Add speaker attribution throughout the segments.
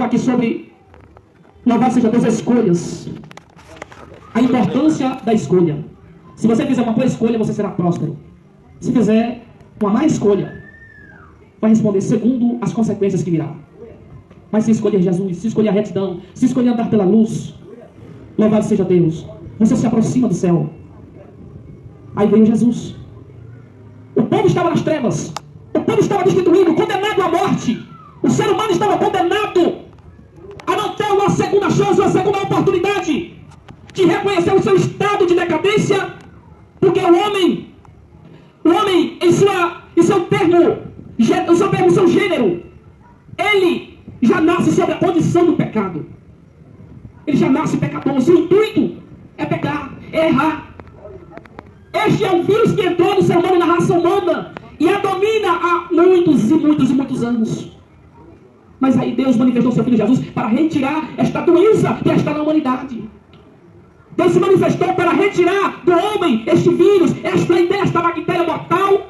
Speaker 1: aqui sobre, louvado seja Deus, as escolhas. A importância da escolha. Se você fizer uma boa escolha, você será próspero. Se fizer uma má escolha, vai responder segundo as consequências que virá. Mas se escolher Jesus, se escolher a retidão, se escolher andar pela luz, louvado seja Deus, você se aproxima do céu. Aí veio Jesus. O povo estava nas trevas. O povo estava destituído, condenado à morte. O ser humano estava condenado a não ter uma segunda chance, uma segunda oportunidade de reconhecer o seu estado de decadência, porque o homem em seu gênero, ele já nasce sobre a condição do pecado. Ele já nasce pecador. O seu intuito é pecar, é errar. Este é um vírus que entrou no ser humano, na raça humana, e a domina há muitos anos. Mas aí Deus manifestou seu Filho Jesus para retirar esta doença que está na humanidade. Deus se manifestou para retirar do homem este vírus, esta bactéria mortal,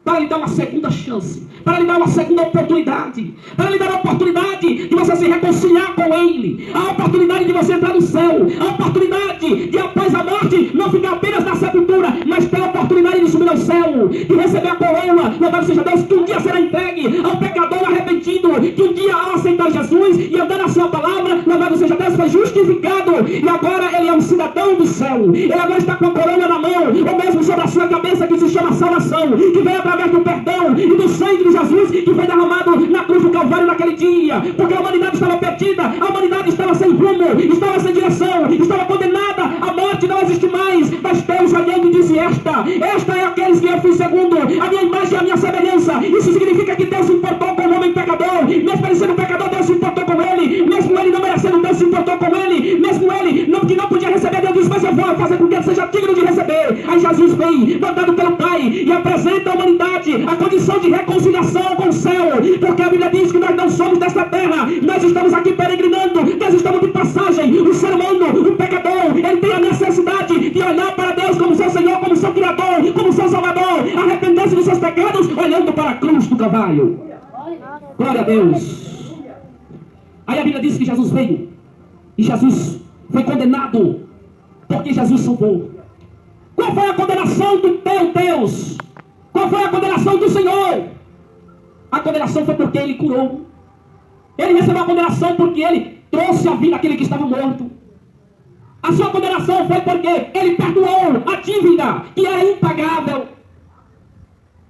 Speaker 1: para lhe dar uma segunda chance, para lhe dar uma segunda oportunidade, para lhe dar a oportunidade de você se reconciliar com Ele, a oportunidade de você entrar no céu, a oportunidade de após a morte não ficar apenas na sepultura, mas ter a oportunidade de subir ao céu, de receber a coroa, louvado seja Deus, que um dia será entregue ao pecador arrependido, que um dia ao aceitar Jesus e andar na sua palavra, louvado seja Deus, foi justificado, e agora ele é um cidadão do céu, ele agora está com a coroa na mão, ou mesmo sobre a sua cabeça, que se chama salvação, que vem através do perdão e do sangue de Jesus, que foi derramado na cruz do Calvário naquele dia, porque a humanidade estava perdida, a humanidade estava sem rumo, estava sem direção, estava condenada, a morte não existe mais, mas Deus olhando disse: esta é aqueles que eu fiz segundo a minha imagem e a minha semelhança. Isso significa que Deus se importou com o homem pecador, mesmo ele sendo pecador, Deus se importou com ele, mesmo ele não merecendo, Deus se importou com ele, mesmo ele que não podia receber, Deus disse: mas eu vou fazer com que ele seja digno de receber. Aí Jesus vem, mandado pelo Pai, e apresenta a humanidade a condição de reconciliação com o céu, porque a Bíblia diz que nós não somos desta terra, nós estamos aqui peregrinando, nós estamos de passagem. O ser humano, o pecador, ele tem a necessidade de olhar para Deus como seu Senhor, como seu Criador, como seu Salvador, arrepender-se dos seus pecados, olhando para a cruz do Calvário. Glória a Deus. Aí a Bíblia diz que Jesus veio, e Jesus foi condenado, porque Jesus salvou. Qual foi a condenação do teu Deus? Qual foi a condenação do Senhor? A condenação foi porque Ele curou. Ele recebeu a condenação porque Ele trouxe a vida àquele que estava morto. A sua condenação foi porque Ele perdoou a dívida que era impagável.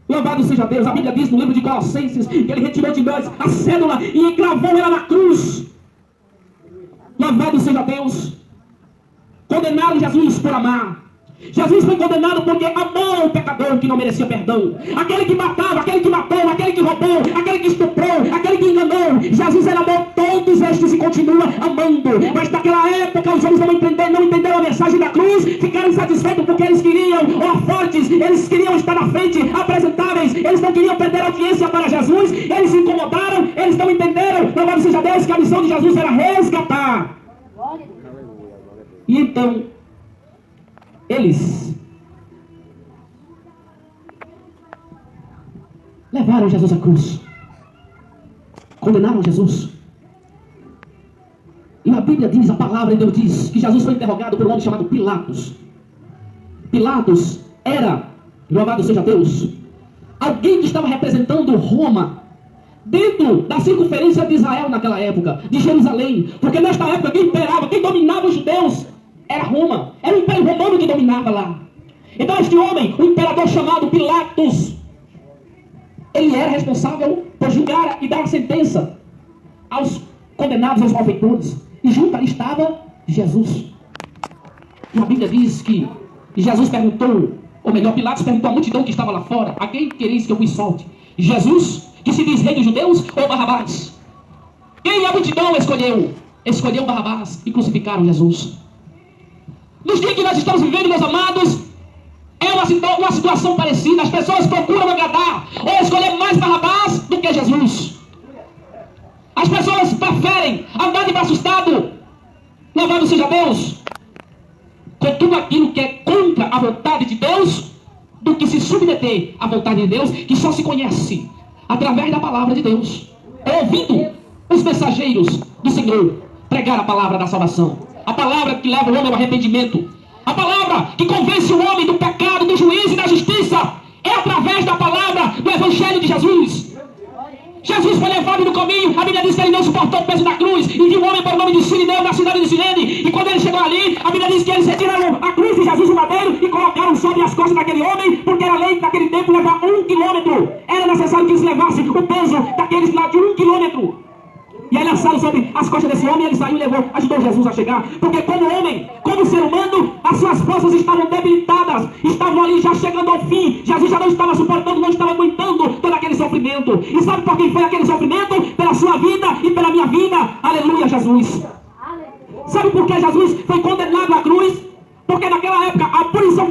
Speaker 1: Louvado seja Deus. A Bíblia diz no livro de Colossenses que Ele retirou de nós a cédula e encravou ela na cruz. Louvado seja Deus. Condenaram Jesus por amar. Jesus foi condenado porque amou o pecador que não merecia perdão. Aquele que matava, aquele que matou, aquele que roubou, aquele que estuprou, aquele que enganou. Jesus amou todos estes e continua amando. Mas naquela época os homens não entenderam a mensagem da cruz, ficaram insatisfeitos porque eles queriam fortes, eles queriam estar na frente, apresentáveis, eles não queriam perder audiência para Jesus, eles se incomodaram, eles não entenderam, louvado seja Deus, que a missão de Jesus era resgatar. E então eles levaram Jesus à cruz, condenaram Jesus. E a Bíblia diz, a palavra de Deus diz, que Jesus foi interrogado por um homem chamado Pilatos. Pilatos era, louvado seja Deus, alguém que estava representando Roma, dentro da circunferência de Israel naquela época, de Jerusalém, porque nesta época quem imperava, quem dominava os judeus era Roma, era o Império Romano que dominava lá. Então este homem, o imperador chamado Pilatos, ele era responsável por julgar e dar a sentença aos condenados, aos malfeitores. E junto ali estava Jesus. E a Bíblia diz que Jesus perguntou, ou melhor, Pilatos perguntou à multidão que estava lá fora: a quem quereis que eu vos solte? Jesus, que se diz rei dos judeus, ou Barrabás? Quem a multidão escolheu? Escolheu Barrabás e crucificaram Jesus. Nos dias que nós estamos vivendo, meus amados, é uma situação parecida. As pessoas procuram agradar ou escolher mais Barrabás do que Jesus. As pessoas preferem andar de braço dado, louvado seja Deus, com tudo aquilo que é contra a vontade de Deus, do que se submeter à vontade de Deus, que só se conhece através da palavra de Deus, ouvindo os mensageiros do Senhor pregaram a palavra da salvação, a palavra que leva o homem ao arrependimento, a palavra que convence o homem do pecado, do juízo e da justiça. É através da palavra do Evangelho de Jesus. Jesus foi levado no caminho, a Bíblia diz que ele não suportou o peso da cruz, e viu um homem por nome de Sirineu, na cidade de Cirene, e quando ele chegou ali, a Bíblia diz que eles retiraram a cruz de Jesus do madeiro e colocaram sobre as costas daquele homem, porque era lei naquele tempo levar 1 quilômetro. Era necessário que eles levassem o peso daqueles lá de 1 quilômetro. E aí lançaram sobre as costas desse homem, e ele saiu e levou, ajudou Jesus a chegar. Porque como homem, como ser humano, as suas forças estavam debilitadas, estavam ali já chegando ao fim. Jesus já não estava suportando, não estava aguentando todo aquele sofrimento. E sabe por quem foi aquele sofrimento? Pela sua vida e pela minha vida. Aleluia, Jesus. Sabe por que Jesus foi condenado à cruz? Porque naquela época a punição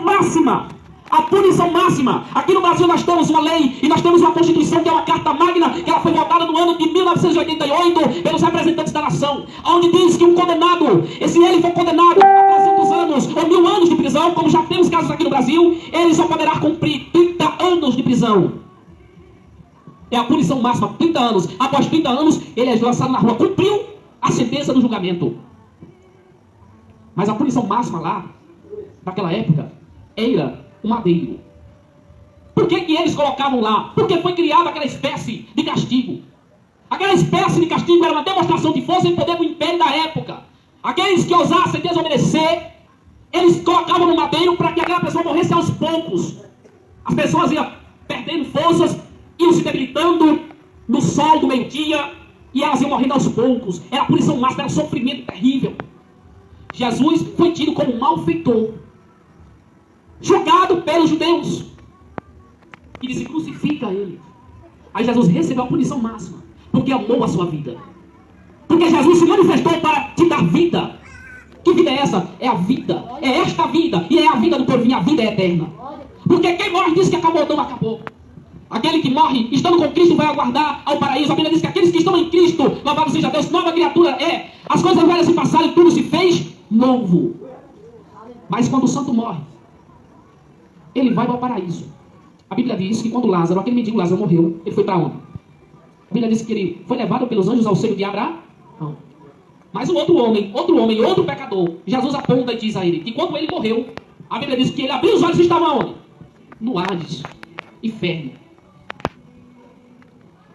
Speaker 1: máxima, aqui no Brasil nós temos uma lei e nós temos uma Constituição que é uma Carta Magna, que ela foi votada no ano de 1988 pelos representantes da nação, onde diz que um condenado, se ele for condenado a 300 anos ou 1000 anos de prisão, como já temos casos aqui no Brasil, ele só poderá cumprir 30 anos de prisão. É a punição máxima, 30 anos. Após 30 anos, ele é lançado na rua, cumpriu a sentença do julgamento. Mas a punição máxima lá, naquela época, era o madeiro. Por que eles colocavam lá? Porque foi criada aquela espécie de castigo. Aquela espécie de castigo era uma demonstração de força e poder do império da época. Aqueles que ousassem desobedecer, eles colocavam no madeiro para que aquela pessoa morresse aos poucos. As pessoas iam perdendo forças, iam se debilitando no sol do meio-dia, e elas iam morrendo aos poucos. Era a punição máxima, era um sofrimento terrível. Jesus foi tido como malfeitor, julgado pelos judeus, que disse: crucifica ele. Aí Jesus recebeu a punição máxima, porque amou a sua vida. Porque Jesus se manifestou para te dar vida. Que vida é essa? É a vida. É esta vida. E é a vida do porvir, a vida é eterna. Porque quem morre diz que acabou, não acabou. Aquele que morre estando com Cristo vai aguardar ao paraíso. A Bíblia diz que aqueles que estão em Cristo, louvado seja Deus, nova criatura é. As coisas velhas se passaram e tudo se fez novo. Mas quando o santo morre, ele vai para o paraíso. A Bíblia diz que quando Lázaro, aquele mendigo Lázaro, morreu, ele foi para onde? A Bíblia diz que ele foi levado pelos anjos ao seio de Abraão. Mas o outro homem, pecador, Jesus aponta e diz a ele que quando ele morreu, a Bíblia diz que ele abriu os olhos e estava onde? No Hades, inferno.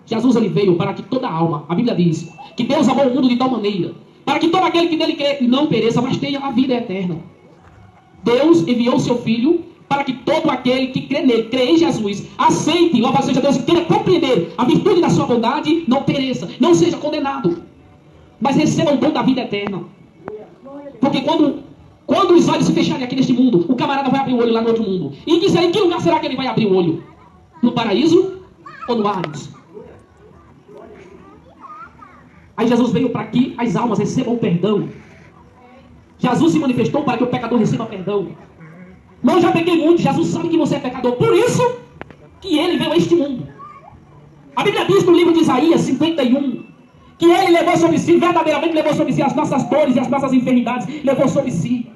Speaker 1: Jesus ele veio para que toda alma, a Bíblia diz que Deus amou o mundo de tal maneira, para que todo aquele que nele crê não pereça, mas tenha a vida eterna. Deus enviou o seu Filho para que todo aquele que crê nele, crê em Jesus, aceite, louvado seja Deus, e queira compreender a virtude da sua bondade, não pereça, não seja condenado, mas receba o dom da vida eterna. Porque quando os olhos se fecharem aqui neste mundo, o camarada vai abrir o olho lá no outro mundo. E diz aí, em que lugar será que ele vai abrir o olho? No paraíso ou no Hades? Aí Jesus veio para que as almas recebam perdão. Jesus se manifestou para que o pecador receba perdão. Mas eu já pequei muito, Jesus sabe que você é pecador. Por isso que ele veio a este mundo. A Bíblia diz no livro de Isaías 51, que ele levou sobre si, verdadeiramente levou sobre si as nossas dores e as nossas enfermidades. Levou sobre si.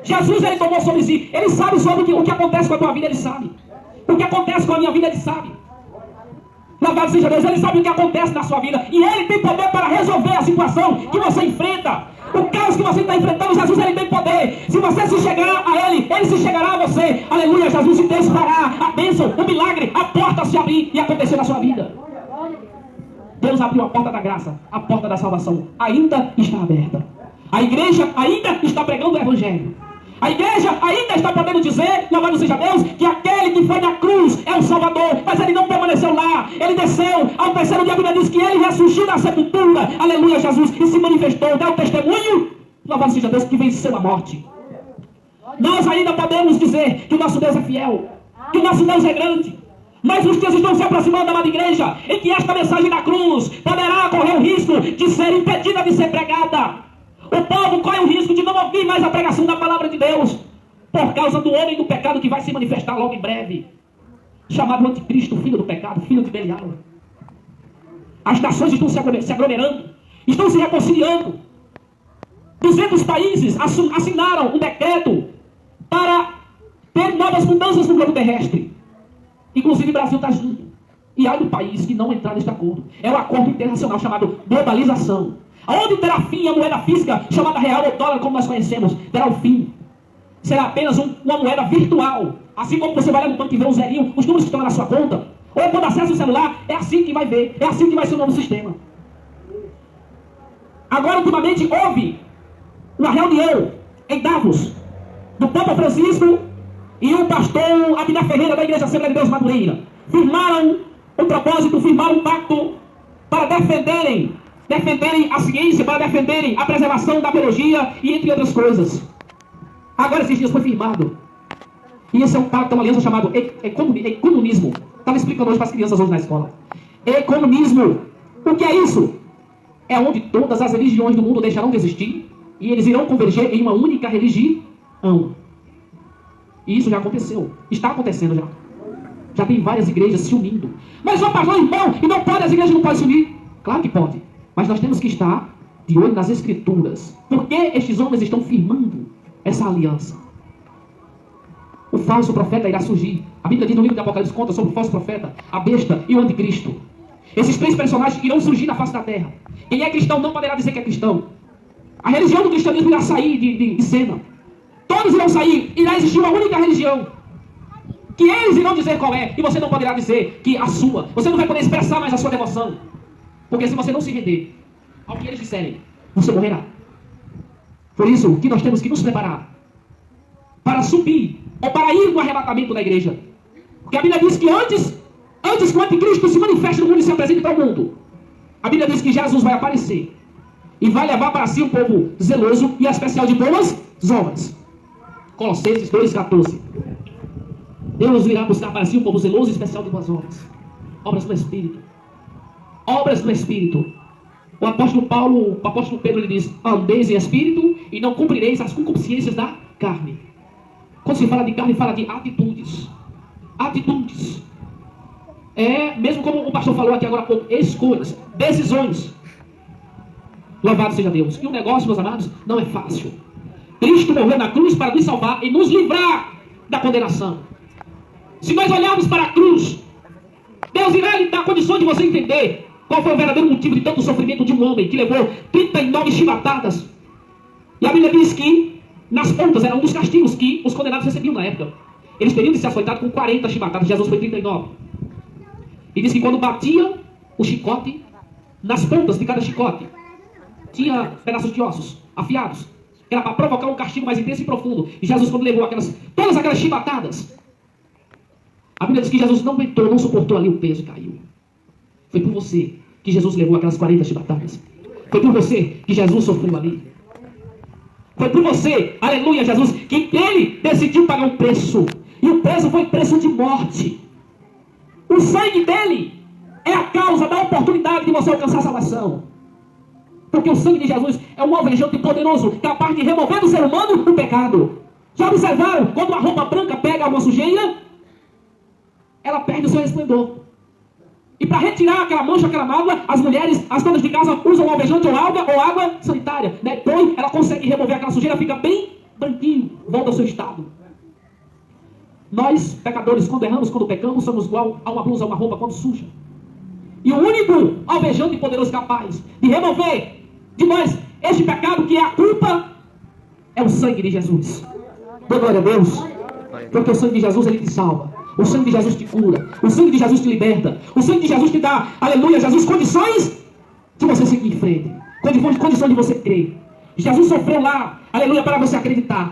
Speaker 1: Jesus, ele tomou sobre si. Ele sabe sobre o que acontece com a tua vida, ele sabe. O que acontece com a minha vida, ele sabe. Louvado seja Deus, ele sabe o que acontece na sua vida. E ele tem poder para resolver a situação que você enfrenta. O caos que você está enfrentando, Jesus, ele tem poder. Se você se chegar a ele se chegará a você. Aleluia, Jesus, e Deus fará a bênção, o milagre, a porta se abrir e acontecer na sua vida. Deus abriu a porta da graça, a porta da salvação ainda está aberta. A igreja ainda está pregando o Evangelho. A igreja ainda está podendo dizer, louvado seja Deus, que aquele que foi na cruz é o Salvador, mas ele não permaneceu lá, ele desceu, ao terceiro dia a Bíblia diz que ele ressurgiu da sepultura, aleluia, Jesus, e se manifestou, deu testemunho, louvado seja Deus, que venceu a morte. Nós ainda podemos dizer que o nosso Deus é fiel, que o nosso Deus é grande, mas os dias estão se aproximando da amada igreja, e que esta mensagem da cruz poderá correr o risco de ser impedida de ser pregada. O povo corre o risco de não ouvir mais a pregação da palavra de Deus, por causa do homem do pecado que vai se manifestar logo em breve, chamado anticristo, filho do pecado, filho de Belial. As nações estão se aglomerando, estão se reconciliando. 200 países assinaram um decreto para ter novas mudanças no globo terrestre. Inclusive o Brasil está junto. E há do país que não entrar neste acordo. É um acordo internacional chamado globalização. Onde terá fim a moeda física chamada real ou dólar, como nós conhecemos, terá o fim. Será apenas uma moeda virtual. Assim como você vai lá no banco e vê um zerinho, os números que estão na sua conta. Ou quando acessa o celular, é assim que vai ver. É assim que vai ser o novo sistema. Agora, ultimamente, houve uma reunião em Davos do Papa Francisco e o pastor Abner Ferreira da Igreja Assembleia de Deus Madureira. Firmaram um propósito, firmaram um pacto para defenderem a ciência, para defenderem a preservação da biologia e entre outras coisas. Agora esses dias foi firmado. E esse é um pacto, uma aliança chamada economismo. Estava explicando hoje para as crianças hoje na escola. Economismo. O que é isso? É onde todas as religiões do mundo deixarão de existir e eles irão converger em uma única religião. E isso já aconteceu. Está acontecendo já. Já tem várias igrejas se unindo. Mas o pastor, irmão, e não pode, as igrejas não podem se unir. Claro que pode. Mas nós temos que estar de olho nas escrituras. Porque estes homens estão firmando essa aliança. O falso profeta irá surgir. A Bíblia diz no livro de Apocalipse, conta sobre o falso profeta, a besta e o anticristo. Esses três personagens irão surgir na face da terra. Quem é cristão não poderá dizer que é cristão. A religião do cristianismo irá sair de cena. Todos irão sair. Irá existir uma única religião. Que eles irão dizer qual é. E você não poderá dizer que a sua. Você não vai poder expressar mais a sua devoção. Porque se você não se render ao que eles disserem, você morrerá. Por isso que nós temos que nos preparar para subir ou para ir no arrebatamento da igreja. Porque a Bíblia diz que antes que o anticristo se manifeste no mundo e se apresente para o mundo, a Bíblia diz que Jesus vai aparecer e vai levar para si um povo zeloso e especial de boas obras. Colossenses 2,14. Deus irá buscar para si um povo zeloso e especial de boas obras. Obras do Espírito. Obras do Espírito. O apóstolo Pedro, ele diz: andeis em Espírito e não cumprireis as concupiscências da carne. Quando se fala de carne, fala de atitudes. Atitudes. É, mesmo como o pastor falou aqui agora há pouco, escolhas, decisões. Louvado seja Deus. E o negócio, meus amados, não é fácil. Cristo morreu na cruz para nos salvar e nos livrar da condenação. Se nós olharmos para a cruz, Deus irá lhe dar condições de você entender qual foi o verdadeiro motivo de tanto sofrimento de um homem que levou 39 chibatadas. E a Bíblia diz que nas pontas era um dos castigos que os condenados recebiam na época. Eles teriam de ser açoitados com 40 chibatadas. Jesus foi 39. E diz que quando batia o chicote, nas pontas de cada chicote tinha pedaços de ossos afiados. Era para provocar um castigo mais intenso e profundo. E Jesus, quando levou todas aquelas chibatadas, a Bíblia diz que Jesus não aguentou, não suportou ali o peso e caiu. Foi por você que Jesus levou aquelas 40 chibatadas. Foi por você que Jesus sofreu ali. Foi por você, aleluia, Jesus, que ele decidiu pagar um preço. E o preço foi preço de morte. O sangue dele é a causa da oportunidade de você alcançar a salvação. Porque o sangue de Jesus é um alvejante poderoso, capaz de remover do ser humano o pecado. Já observaram? Quando uma roupa branca pega uma sujeira, ela perde o seu esplendor. E para retirar aquela mancha, aquela mácula, as mulheres, as donas de casa usam um alvejante ou água sanitária. Depois ela consegue remover aquela sujeira, fica bem branquinho, volta ao seu estado. Nós, pecadores, quando erramos, quando pecamos, somos igual a uma blusa, a uma roupa quando suja. E o único alvejante poderoso capaz de remover de nós este pecado, que é a culpa, é o sangue de Jesus. Dê glória a Deus. Porque o sangue de Jesus, ele te salva. O sangue de Jesus te cura. O sangue de Jesus te liberta. O sangue de Jesus te dá, aleluia, Jesus, condições de você seguir em frente. Condições de você crer. Jesus sofreu lá, aleluia, para você acreditar.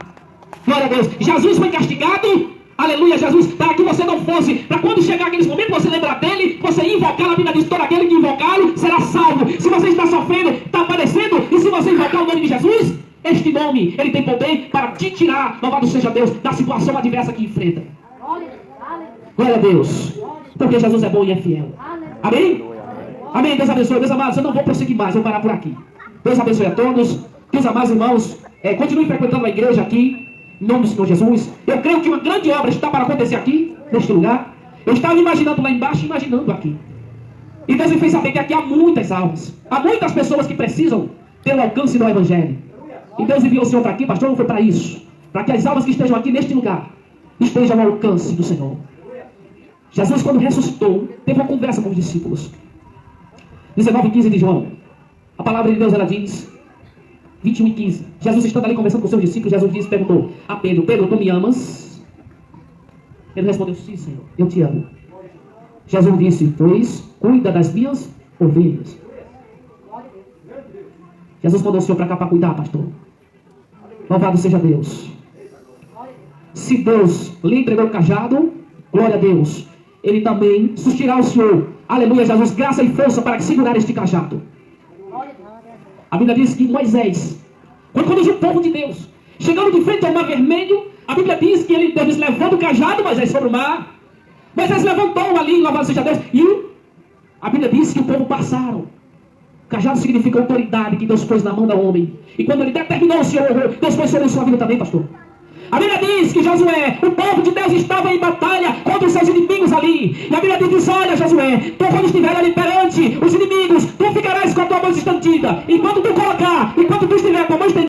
Speaker 1: Glória a Deus. Jesus foi castigado, aleluia, Jesus, para que você não fosse, para quando chegar aqueles momentos, você lembrar dele, você invocar, a Bíblia diz, todo aquele que invocá-lo será salvo. Se você está sofrendo, está padecendo, e se você invocar o nome de Jesus, este nome, ele tem poder para te tirar, louvado seja Deus, da situação adversa que enfrenta. Glória a Deus. Porque Jesus é bom e é fiel. Amém? Amém. Deus abençoe. Meus amados, eu não vou prosseguir mais, vou parar por aqui. Deus abençoe a todos. Meus amados irmãos, continue frequentando a igreja aqui, em nome do Senhor Jesus. Eu creio que uma grande obra está para acontecer aqui, neste lugar. Eu estava imaginando lá embaixo, imaginando aqui. E Deus me fez saber que aqui há muitas almas. Há muitas pessoas que precisam ter o alcance do Evangelho. E Deus enviou o Senhor para aqui, pastor, não foi para isso. Para que as almas que estejam aqui neste lugar estejam ao alcance do Senhor. Jesus, quando ressuscitou, teve uma conversa com os discípulos. 19:15 de João. A palavra de Deus, ela diz, 21:15. Jesus estando ali conversando com seus discípulos, Jesus perguntou a Pedro: Pedro, tu me amas? Ele respondeu: sim, Senhor, eu te amo. Jesus disse: pois cuida das minhas ovelhas. Jesus mandou o Senhor para cá para cuidar, pastor. Louvado seja Deus. Se Deus lhe entregou o cajado, glória a Deus, Ele também sustirá o Senhor, aleluia, Jesus, graça e força para segurar este cajado. A Bíblia diz que Moisés, quando conduziu o povo de Deus, chegando de frente ao mar vermelho, a Bíblia diz que Deus levando o cajado, Moisés, sobre o mar. Moisés levantou ali, louvado seja Deus, e a Bíblia diz que o povo passaram. Cajado significa autoridade que Deus pôs na mão do homem. E quando ele determinou o Senhor, Deus pôs sobre a sua vida também, pastor. A Bíblia diz que Josué, o povo de Deus, estava em batalha contra os seus inimigos ali. E a Bíblia diz: olha, Josué, tu quando estiver ali perante os inimigos, tu ficarás com a tua mão estendida. Enquanto tu colocar, enquanto tu estiver com a mão estendida,